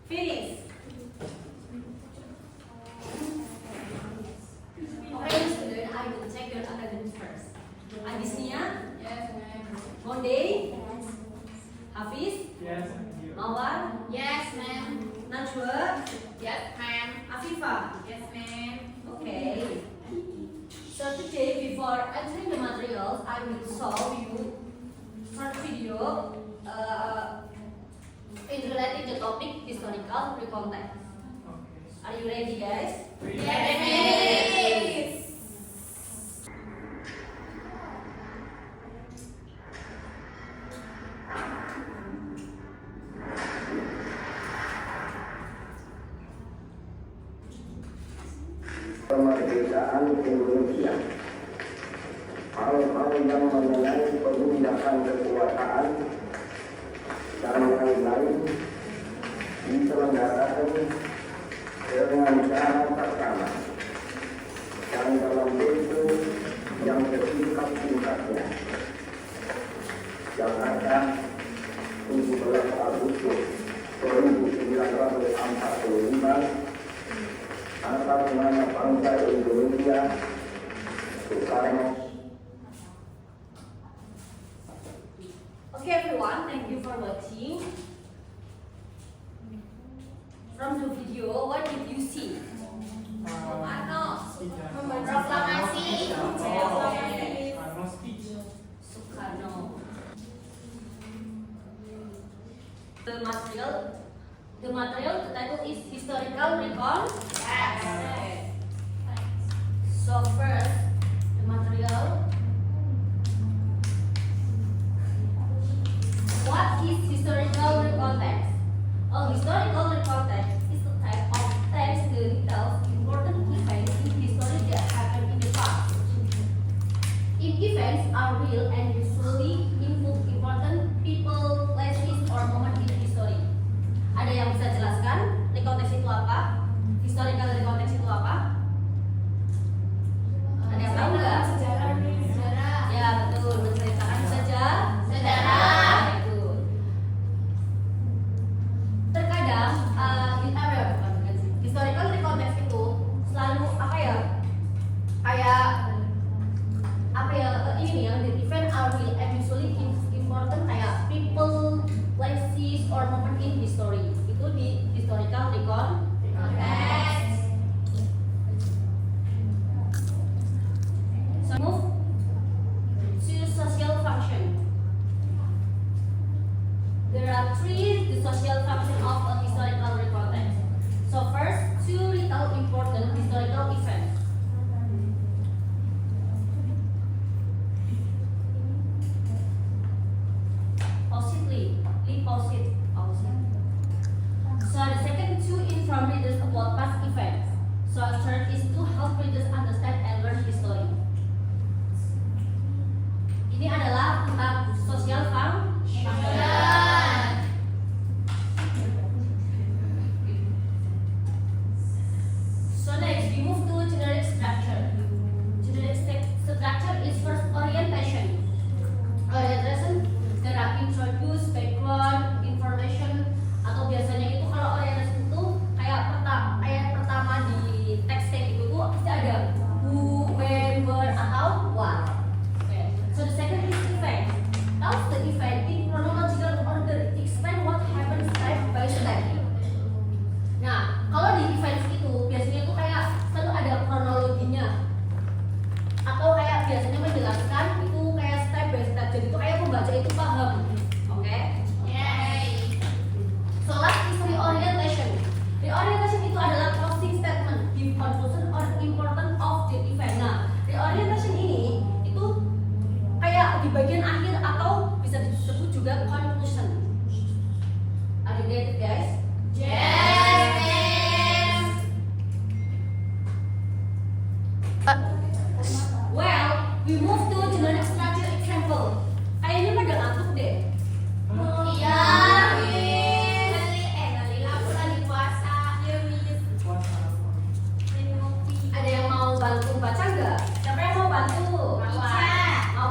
Finish. Okay, student, I will check your attendance first. Agustina? Yes, ma'am. Monday? Hafiz? Yes. Mawar? Yes, ma'am. Najwa? Yes, ma'am. Afifa? Yes, ma'am. Okay. So today, before entering the materials, I will show you short video in related the topic historical recontext. Are you ready, guys? Yes. Kemerdekaan Indonesia. Hal-hal yang mengenai pemindahan kekuasaan dan lain-lain diselenggarakan dengan cara bersama dan dalam bentuk yang sesingkat-singkatnya. Jakarta, 17 Agustus 1945. Atas nama bangsa Indonesia, Soekarno. Okay, everyone, thank you for watching. From the video, what did you see? Proklamasi. Soekarno. The material, the title is historical recon. Yes. So first, the material. What is historical recontext? A historical recontext is a type of text that retells important events in history that happened in the past. If events are real and usually involve important people, places, or moment in history. Ada yang bisa jelaskan recontext itu apa? Historical recontext itu apa? Ada yang tahu nggak? Sejarah. Ya betul, menceritakan sejarah. Itu. Terkadang historical recontext itu selalu ini yang the event are real and usually important kayak people, places, or moment in history. Itu di historical recontext. So move to social function. There are three the social function of a historical recontext. So first, to retell important historical events. Posit. So the second, to inform readers about past events. So third is to help readers understand and learn history. Ini adalah tentang social function. So next we move to generic structure. Generic structure is first orientation. Orientation there introduce background information, atau biasanya itu kalau orientation itu kayak ayat pertama di teks itu tuh pasti ada who, when, where, atau what. Okay. So the second is event. Tells the event in chronological order. Explain what happens step by step. Nah, kalau di event itu biasanya itu kayak selalu ada kronologinya, atau kayak biasanya menjelaskan itu kayak step by step. Jadi itu kayak membaca itu paham. Oke? Yay. So last is reorientation. Reorientation itu adalah closing statement, give conclusion or important of the event. Nah, reorientation ini itu kayak di bagian akhir atau bisa disebut juga conclusion. Are you get it, guys? Yes. Well, we move to generic structure example. Kayaknya pada ngantuk deh. Iya, Kali aku lagi puasa. Ada yang mau bantu baca nggak? Siapa yang mau bantu? Ica. Mau?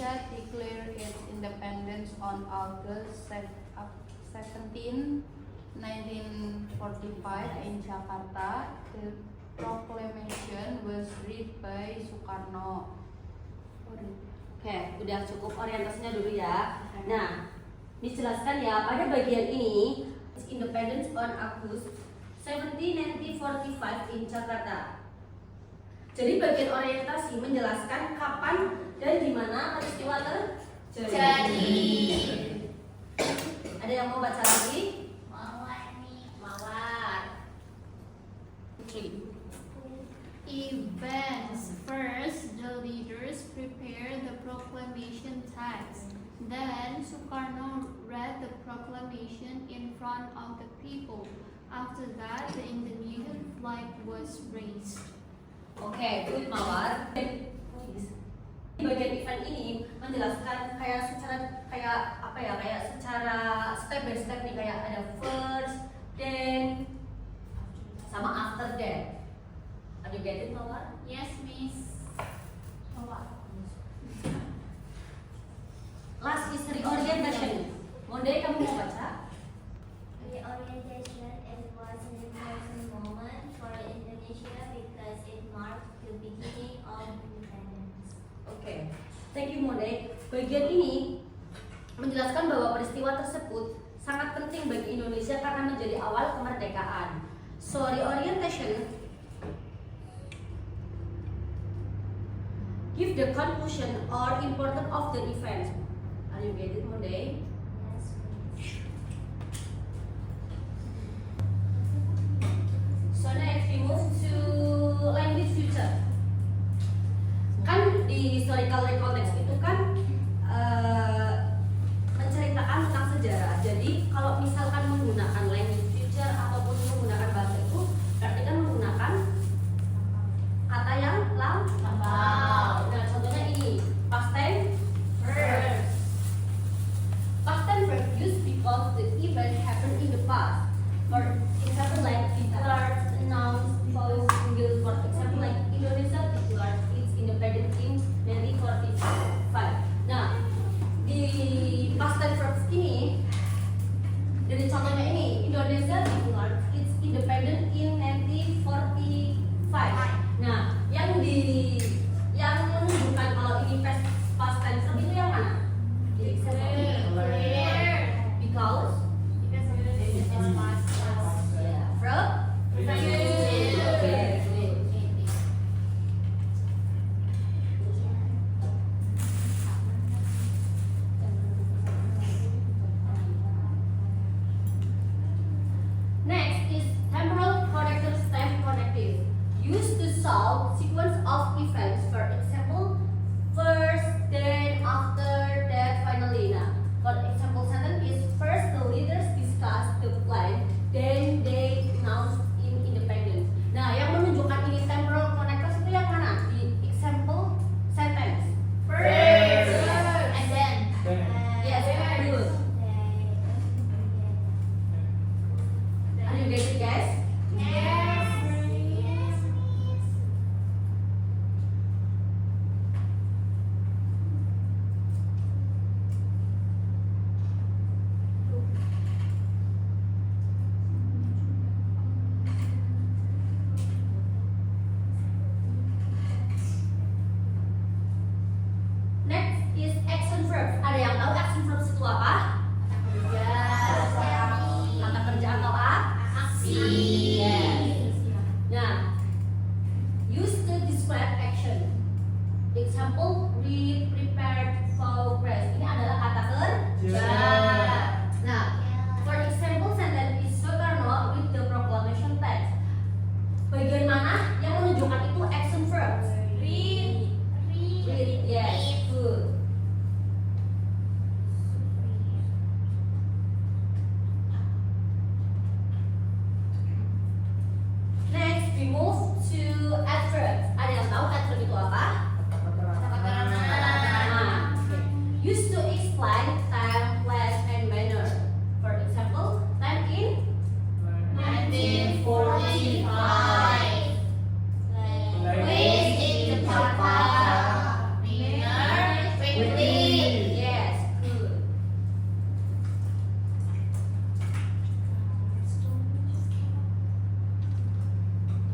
Indonesia declared its independence on August 17, 1945 in Jakarta. The proclamation was read by Soekarno. Oke, udah cukup orientasinya dulu ya. Nah, dijelaskan ya pada bagian ini Independence on August 17, 1945 in Jakarta. Jadi bagian orientasi menjelaskan kapan dan di mana peristiwa terjadi. Ada yang mau baca lagi? Mawar. 3. Events. First, the leaders prepared the proclamation text. Then, Soekarno read the proclamation in front of the people. After that, the Indonesian flag was raised. Oke, good Mawar. Di bagian event ini menjelaskan kayak secara step by step nih, kayak ada first, then sama after that. Ada you get it, Mawar? Yes, Miss. Last is reorientation. Monday kamu mau baca? Reorientation, it was an important moment for Indonesia because it marked the beginning of independence. Oke, thank you Monday. Bagian ini menjelaskan bahwa peristiwa tersebut sangat penting bagi Indonesia karena menjadi awal kemerdekaan. So reorientation give the conclusion or importance of the event. Are you get it, Monday? Yes, please. So next we move to language future. Kan di historical context itu kan menceritakan tentang sejarah. Jadi kalau misalkan menggunakan language future ataupun menggunakan bahasa itu berarti kan menggunakan kata yang lampau. Nah contohnya ini past tense verb. Past tense verb used because the event happened in the past. For example, like declared, announced, voice, single. For example, like Indonesia declared its independence in 1945. Nah, di past tense verbs ini, dari contohnya ini, Indonesia declared its independence in 1945. Nah, yang menunjukkan kalau ini past tense verb itu yang mana? Di example because verb. Okay. Next is temporal connective stem connective, used to solve sequence of events. For example, first, then, after, that, finally. Nah, for example sentence is first the leaders discuss the plan, then they announced in independence. Nah, yang menunjukkan ini temporal connectors itu yang mana? Di example sentence. First. And then. Yes, good. Are you get it, guys? Yes. Next is action verbs. Ada yang tahu action verbs itu apa? Kata kerja atau Aksi.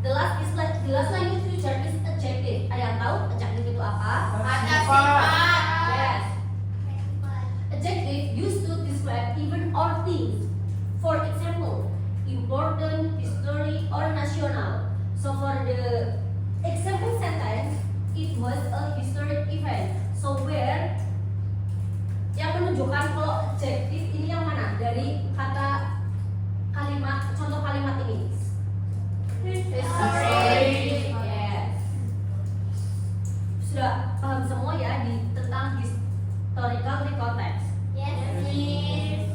The last language feature is adjective. Ada yang tahu adjective itu apa? Ada sifat. Yes. Adjective used to describe event or things. For example, important, history, or national. So for the example sentence, it was a historic event. So where yang menunjukkan kalau adjective ini yang mana dari kata kalimat, contoh kalimat ini? History. Yes. Sudah paham semua ya tentang historical context. Yes, miss.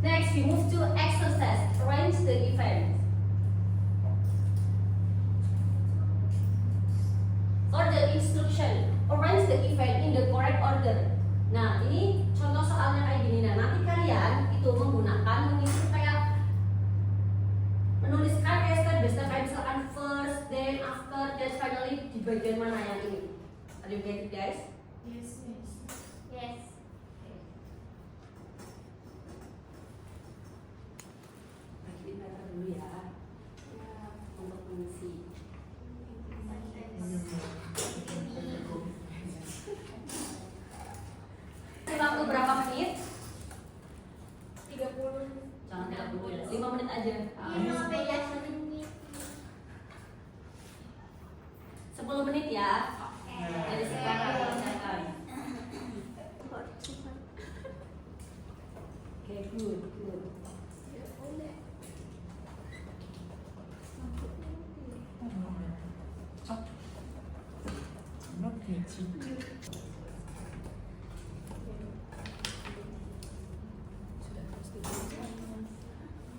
Next, we move to exercise. Arrange the event. For the instruction, arrange the event in the correct order. Nah, ini contoh soalnya kayak gini. Nah, nanti kalian itu menggunakan mengisi kayak menuliskan kayak step by step kayak misalkan first, then after, then finally di bagian mana yang ini. Are you get it, guys? Yes, yes. Yes. Bagi paper dulu ya. Untuk mengisi. Waktu berapa menit? 30. Jangan 30 ya, 5 menit aja. Ini beda menit. 10 menit ya. Dari sekarang selesaikan. Oke, good, good.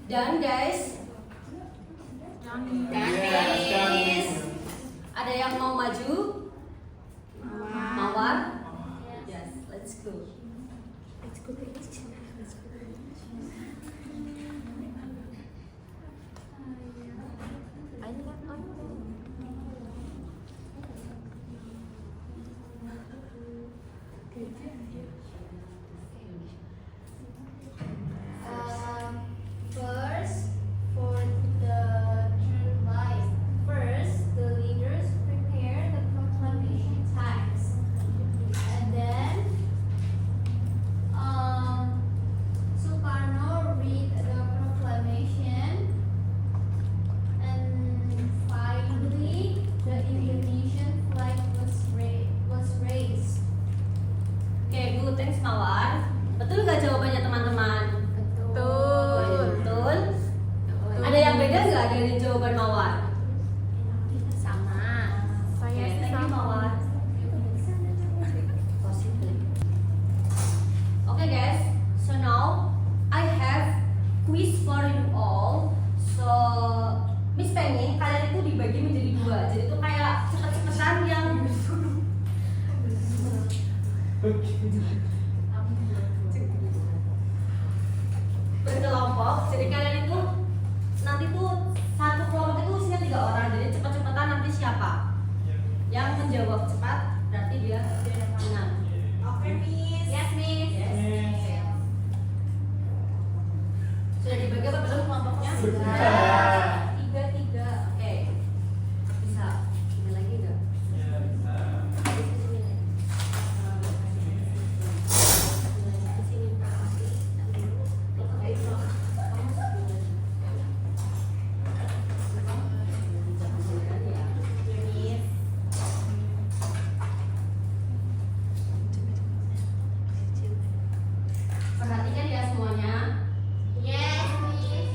Dan guys, ada yang mau maju? Mawar? Yes, let's go. First, for the term life. First, the leaders prepare the proclamation text, and then Sukarno read the proclamation, and finally the Indonesian flag was raised. Oke, good, thanks Mawar. Betul nggak jawabannya teman-teman? Betul. Ada yang beda nggak dari jawaban Mawar? Sama. Oke, thank you Mawar. Positive. Oke guys, so now I have quiz for you all. So Miss pengen kalian itu dibagi menjadi 2. Jadi itu kayak cepet-cepetan yang berkelompok. Jadi kalian itu nanti tuh satu kelompok itu isinya 3 orang. Jadi cepet-cepetan nanti siapa yang menjawab cepat berarti dia menang. Oke, miss. Yes, Miss. Yes. Sudah dibagi apa belum kelompoknya? Sudah. 3. Oke. Bisa. Ini lagi enggak? Perhatikan ya semuanya. Yes, miss.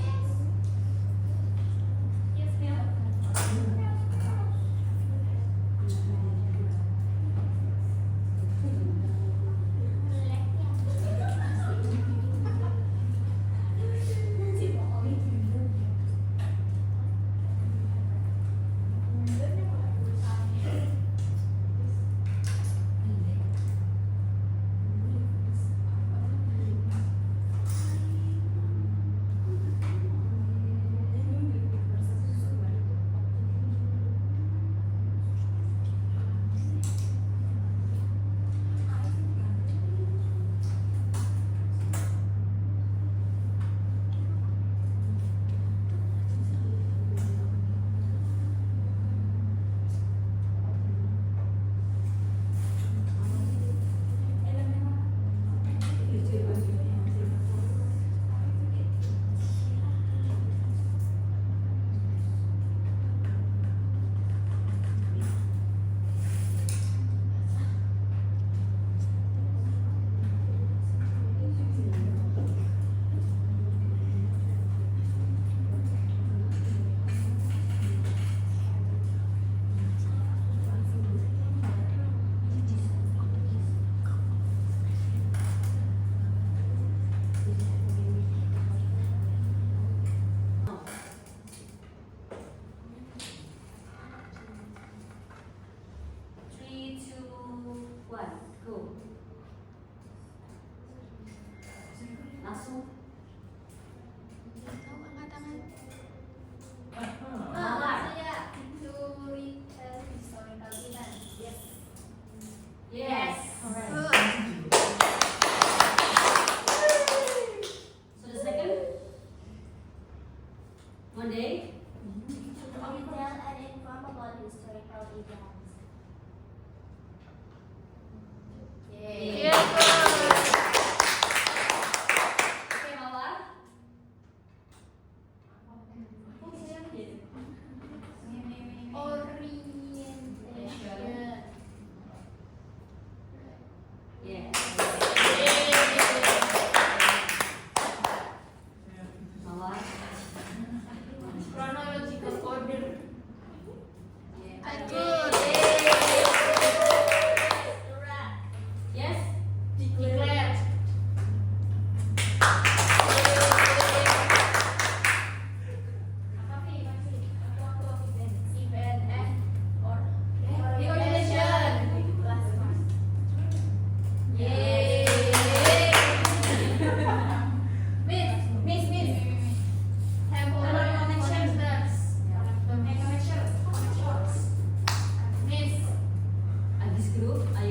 group, I